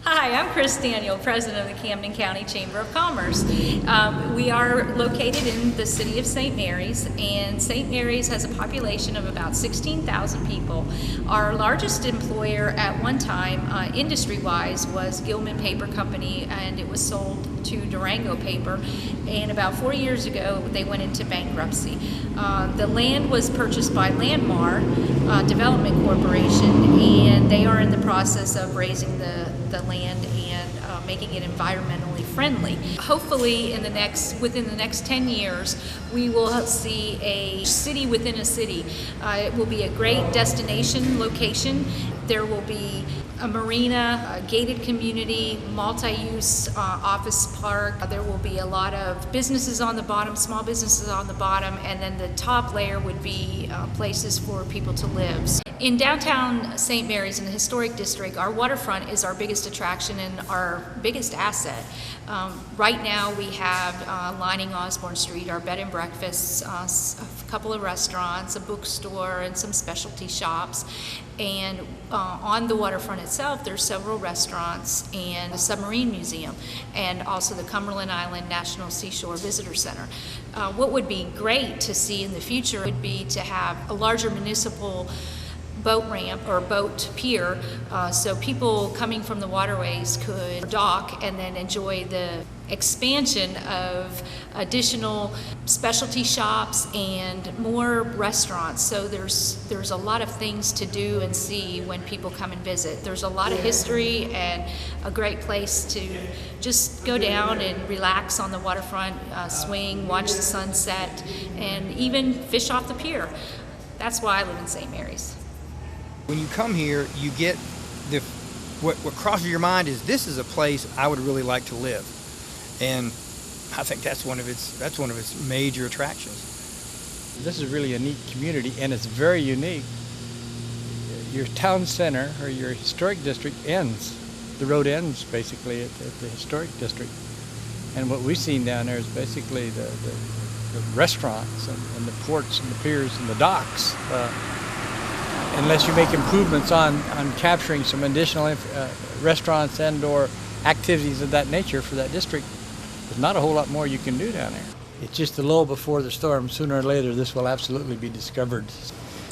Hi, I'm Chris Daniel, President of the Camden County Chamber of Commerce. We are located in the city of St. Mary's, and St. Mary's has a population of about 16,000 people. Our largest employer at one time, industry-wise, was Gilman Paper Company, and it was sold to Durango Paper, and about 4 years ago they went into bankruptcy. The land was purchased by Landmar Development Corporation, and they are in the process of raising the land and making it environmentally friendly. Hopefully within the next 10 years, we will see a city within a city. It will be a great destination location. There will be a marina, a gated community, multi-use office park. There will be a lot of businesses on the bottom, small businesses on the bottom, and then the top layer would be places for people to live. In downtown St. Mary's in the historic district, our waterfront is our biggest attraction and our biggest asset. Right now we have lining Osborne Street, our bed and breakfasts, a couple of restaurants, a bookstore, and some specialty shops. And on the waterfront itself, there's several restaurants and a submarine museum, and also the Cumberland Island National Seashore Visitor Center. What would be great to see in the future would be to have a larger municipal boat ramp or boat pier, so people coming from the waterways could dock and then enjoy the expansion of additional specialty shops and more restaurants. So there's a lot of things to do and see when people come and visit. There's a lot of history and a great place to just go down and relax on the waterfront, swing, watch the sunset, and even fish off the pier. That's why I live in St. Mary's. When you come here, you get what crosses your mind is this is a place I would really like to live, and I think that's one of its major attractions. This is really a neat community, and it's very unique. Your town center or your historic district ends. The road ends basically at the historic district, and what we've seen down there is basically the restaurants and the ports and the piers and the docks. Unless you make improvements on capturing some additional restaurants and or activities of that nature for that district, there's not a whole lot more you can do down there. It's just the lull before the storm. Sooner or later, this will absolutely be discovered.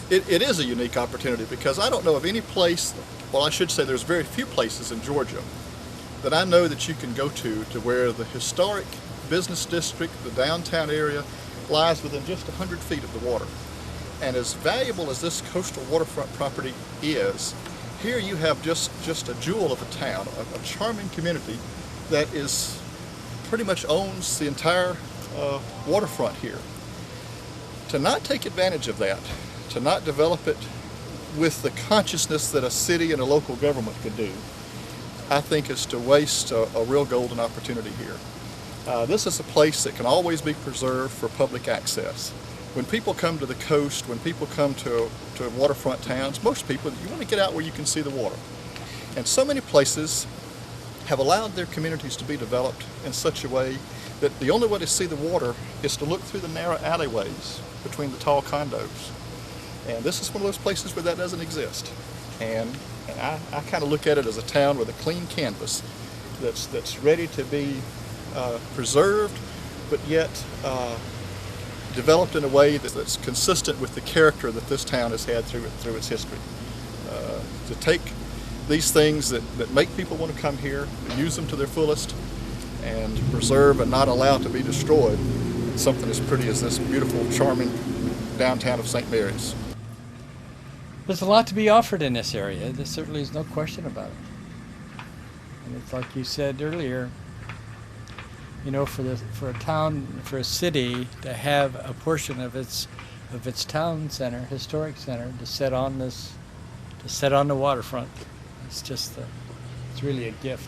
It is a unique opportunity because I don't know of any place, well, I should say there's very few places in Georgia that I know that you can go to where the historic business district, the downtown area, lies within just 100 feet of the water. And as valuable as this coastal waterfront property is, here you have just a jewel of a town, a charming community that is pretty much owns the entire waterfront here. To not take advantage of that, to not develop it with the consciousness that a city and a local government could do, I think is to waste a real golden opportunity here. This is a place that can always be preserved for public access. When people come to the coast, when people come to waterfront towns, most people, you want to get out where you can see the water. And so many places have allowed their communities to be developed in such a way that the only way to see the water is to look through the narrow alleyways between the tall condos. And this is one of those places where that doesn't exist. And I kind of look at it as a town with a clean canvas that's ready to be preserved, but yet developed in a way that's consistent with the character that this town has had through its history. To take these things that make people want to come here, use them to their fullest, and preserve and not allow to be destroyed something as pretty as this beautiful, charming downtown of St. Mary's. There's a lot to be offered in this area. There certainly is no question about it. And it's like you said earlier, you know, for a town, for a city to have a portion of its town center, historic center, to set on the waterfront, it's really a gift.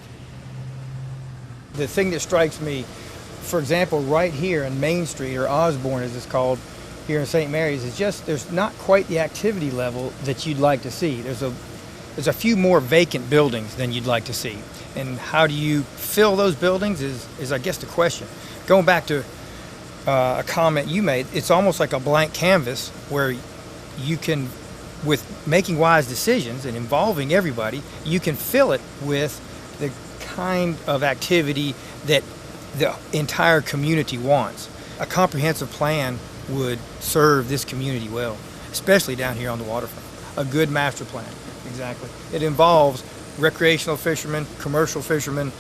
The thing that strikes me, for example, right here in Main Street, or Osborne as it's called here in St. Mary's, is just there's not quite the activity level that you'd like to see. There's a few more vacant buildings than you'd like to see. And how do you fill those buildings is I guess the question. Going back to a comment you made, it's almost like a blank canvas where you can, with making wise decisions and involving everybody, you can fill it with the kind of activity that the entire community wants. A comprehensive plan would serve this community well, especially down here on the waterfront. A good master plan, exactly. It involves recreational fishermen, commercial fishermen,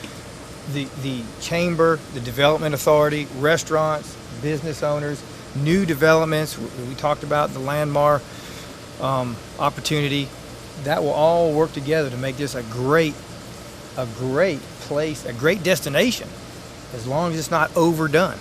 the chamber, the development authority, restaurants, business owners, new developments. We talked about the Landmar opportunity. That will all work together to make this a great place, a great destination, as long as it's not overdone.